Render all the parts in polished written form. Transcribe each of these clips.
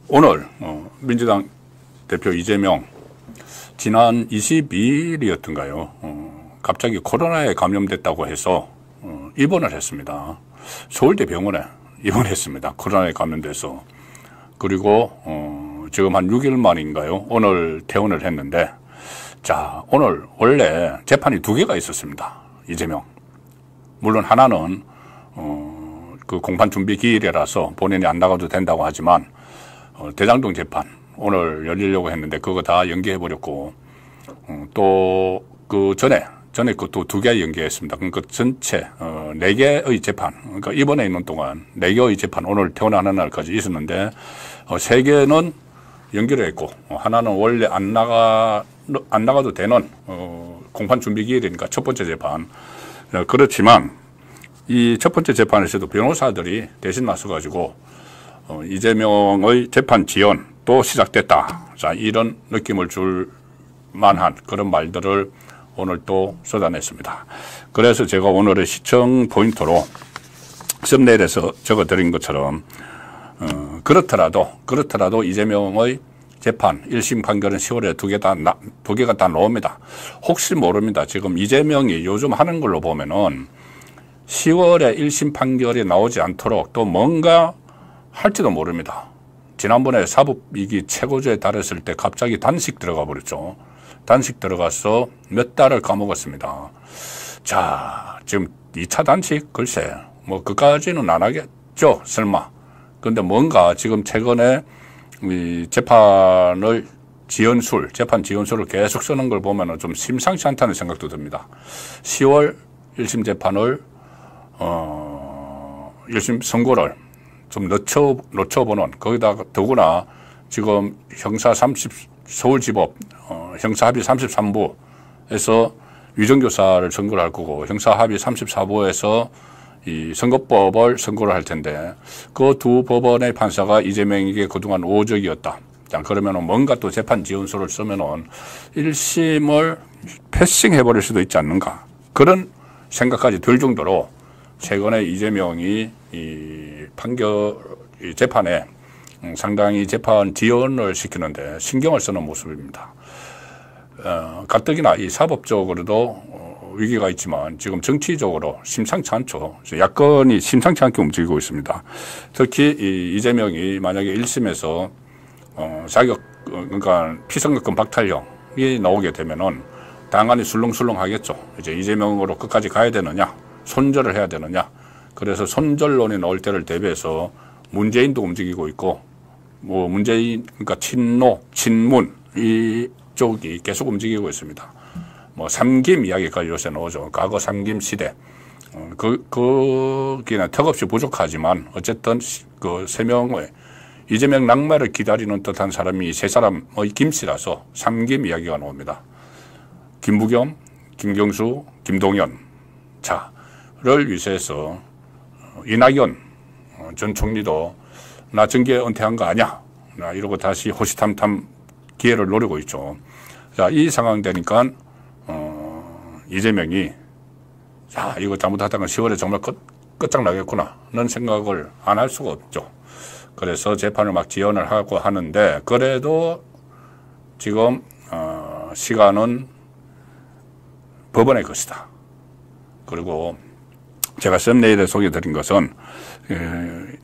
오늘 민주당 대표 이재명 지난 22일이었던가요? 갑자기 코로나에 감염됐다고 해서 입원을 했습니다. 서울대 병원에 입원했습니다. 코로나에 감염돼서. 그리고 지금 한 6일 만인가요? 오늘 퇴원을 했는데, 자, 오늘 원래 재판이 2개가 있었습니다. 이재명. 물론 하나는 그 공판 준비 기일이라서 본인이 안 나가도 된다고 하지만 대장동 재판 오늘 열리려고 했는데 그거 다 연기해버렸고, 또 그 전에 그 또 2개 연기했습니다. 그러니까 전체 4개의 재판, 그러니까 입원해 있는 동안 4개의 재판 오늘 퇴원하는 날까지 있었는데 3개는 연기를 했고, 하나는 원래 안 나가도 되는 공판 준비 기일이니까 첫 번째 재판. 그렇지만 이 첫 번째 재판에서도 변호사들이 대신 나서가지고 이재명의 재판 지연도 시작됐다. 자, 이런 느낌을 줄 만한 그런 말들을 오늘 또 쏟아냈습니다. 그래서 제가 오늘의 시청 포인트로 썸네일에서 적어드린 것처럼 그렇더라도 이재명의 재판 1심 판결은 10월에 2개가 다 나옵니다. 혹시 모릅니다. 지금 이재명이 요즘 하는 걸로 보면은 10월에 1심 판결이 나오지 않도록 또 뭔가 할지도 모릅니다. 지난번에 사법위기 최고조에 달했을 때 갑자기 단식 들어가 버렸죠. 단식 들어가서 몇 달을 까먹었습니다. 자, 지금 2차 단식 글쎄 뭐 그까지는 안 하겠죠, 설마. 근데 뭔가 지금 최근에 이 재판 지연술을 계속 쓰는 걸 보면은 좀 심상치 않다는 생각도 듭니다. 10월 1심 재판을 1심 선고를 좀 늦춰보는, 거기다가 더구나 지금 서울지법 형사합의 33부에서 위정교사를 선고를 할 거고, 형사합의 34부에서 이 선거법을 선고를 할 텐데, 그 두 법원의 판사가 이재명에게 그동안 오적이었다. 자, 그러면은 뭔가 또 재판 지연서를 쓰면은 1심을 패싱해버릴 수도 있지 않는가. 그런 생각까지 들 정도로 최근에 이재명이 이 재판에 상당히 재판 지연을 시키는데 신경을 쓰는 모습입니다. 가뜩이나 이 사법적으로도 위기가 있지만 지금 정치적으로 심상치 않죠. 야권이 심상치 않게 움직이고 있습니다. 특히 이재명이 만약에 1심에서 그러니까 피선거권 박탈형이 나오게 되면은 당연히 술렁술렁 하겠죠. 이제 이재명으로 끝까지 가야 되느냐, 손절을 해야 되느냐. 그래서 손절론이 나올 때를 대비해서 문재인도 움직이고 있고, 뭐 문재인, 그러니까 친문 이쪽이 계속 움직이고 있습니다. 뭐 삼김 이야기까지 요새 나오죠. 과거 삼김 시대. 거기는 턱없이 부족하지만 어쨌든 그 3명의 이재명 낙마를 기다리는 듯한 사람이 3사람의 김씨라서 삼김 이야기가 나옵니다. 김부겸, 김경수, 김동연. 자를 위세해서 이낙연 전 총리도 나 정계 은퇴한 거 아니야? 나 이러고 다시 호시탐탐 기회를 노리고 있죠. 자, 이 상황 되니까 이재명이 야, 이거 잘못하다가 10월에 정말 끝장나겠구나는 생각을 안 할 수가 없죠. 그래서 재판을 막 지연을 하고 하는데, 그래도 지금 시간은 법원의 것이다. 그리고 제가 썸네일에 소개드린 것은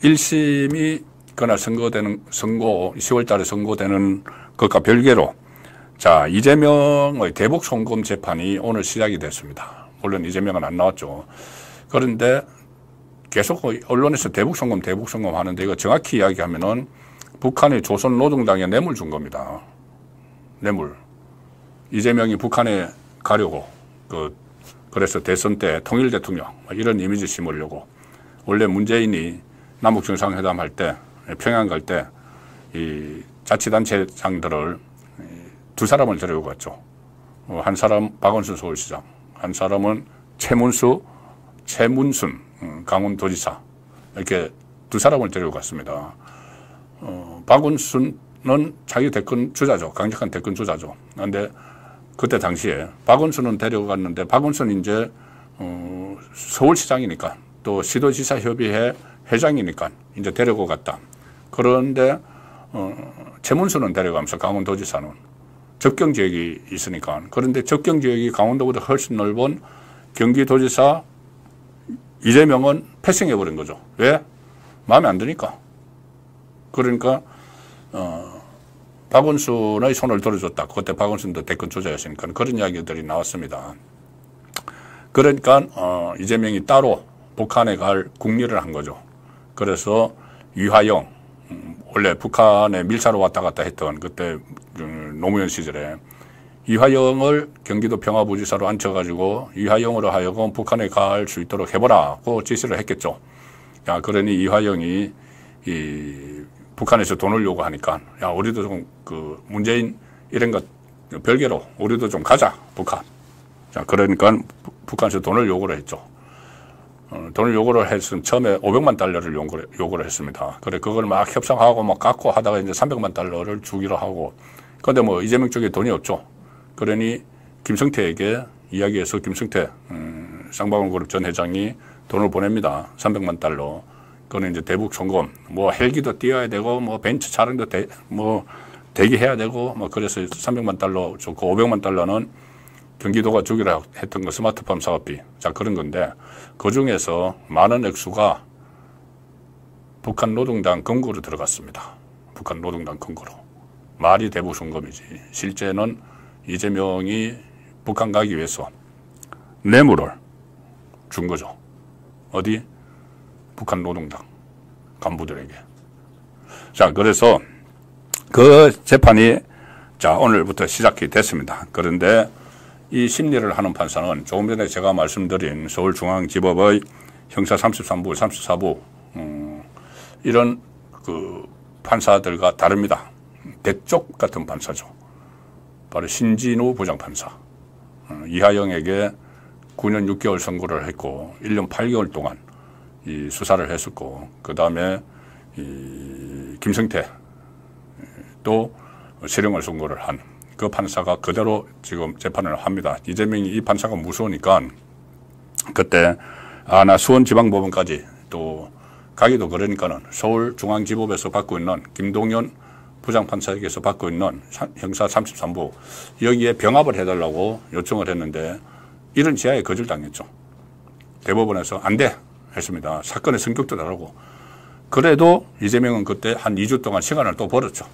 1심이 그날 10월 달에 선고되는 것과 별개로, 자, 이재명의 대북 송금 재판이 오늘 시작이 됐습니다. 물론 이재명은 안 나왔죠. 그런데 계속 언론에서 대북 송금 하는데, 이거 정확히 이야기하면은 북한이 조선노동당에 뇌물 준 겁니다. 뇌물. 이재명이 북한에 가려고 그래서 대선 때 통일 대통령 이런 이미지 심으려고, 원래 문재인이 남북 정상회담 할 때 평양 갈 때 이 자치단체장들을 2사람을 데리고 갔죠. 한 사람 박원순 서울시장, 한 사람은 최문순 강원도지사, 이렇게 2사람을 데리고 갔습니다. 박원순은 자기 대권 주자죠. 강력한 대권 주자죠. 그런데 그때 당시에 박원순은 데려갔는데, 박원순은 이제 서울시장이니까 또 시도지사협의회 회장이니까 이제 데리고 갔다. 그런데 최문수는 데려가면서 강원도지사는 접경 지역이 있으니까. 그런데 접경 지역이 강원도보다 훨씬 넓은 경기도지사 이재명은 패싱해버린 거죠. 왜? 마음에 안 드니까. 그러니까 박원순의 손을 들어줬다. 그때 박원순도 대권 주자였으니까 그런 이야기들이 나왔습니다. 그러니까 이재명이 따로 북한에 갈 국리를 한 거죠. 그래서 유하영, 원래 북한에 밀사로 왔다 갔다 했던 그때 노무현 시절에 유하영을 경기도 평화부지사로 앉혀가지고 유하영으로 하여금 북한에 갈 수 있도록 해보라고 지시를 했겠죠. 야, 그러니 유하영이 북한에서 돈을 요구하니까 야, 우리도 좀 문재인 이런 것 별개로 우리도 좀 가자, 북한. 자, 그러니까 북한에서 돈을 요구를 했죠. 돈을 요구를 했으면 처음에 500만 달러를 요구를 했습니다. 그래, 그걸 막 협상하고 막 갖고 하다가 이제 300만 달러를 주기로 하고. 근데 뭐 이재명 쪽에 돈이 없죠. 그러니 김성태에게 이야기해서 김성태, 쌍방울그룹 전 회장이 돈을 보냅니다. 300만 달러. 그거는 이제 대북 송금, 뭐 헬기도 띄워야 되고, 뭐 벤츠 차량도 대기해야 되고, 뭐 그래서 300만 달러 좋고 500만 달러는 경기도가 주기로 했던 거 스마트팜 사업비. 자, 그런 건데, 그 중에서 많은 액수가 북한 노동당 금고로 들어갔습니다. 북한 노동당 금고로. 말이 대북 송금이지. 실제는 이재명이 북한 가기 위해서 뇌물을 준 거죠. 어디? 북한 노동당 간부들에게. 자, 그래서 그 재판이 자, 오늘부터 시작이 됐습니다. 그런데 이 심리를 하는 판사는 조금 전에 제가 말씀드린 서울중앙지법의 형사 33부, 34부 이런 판사들과 다릅니다. 대쪽 같은 판사죠. 바로 신진우 부장판사. 이하영에게 9년 6개월 선고를 했고 1년 8개월 동안 이 수사를 했었고 그 다음에 김성태 또 실형을 선고를 한 그 판사가 그대로 지금 재판을 합니다. 이재명이 이 판사가 무서우니까 그때 나 수원지방법원까지 또 가기도 그러니까는 서울중앙지법에서 받고 있는 김동연 부장판사에게서 받고 있는 형사 33부 여기에 병합을 해달라고 요청을 했는데 이런 지하에 거절당했죠. 대법원에서 안 돼 했습니다. 사건의 성격도 다르고. 그래도 이재명은 그때 한 2주 동안 시간을 또 벌었죠.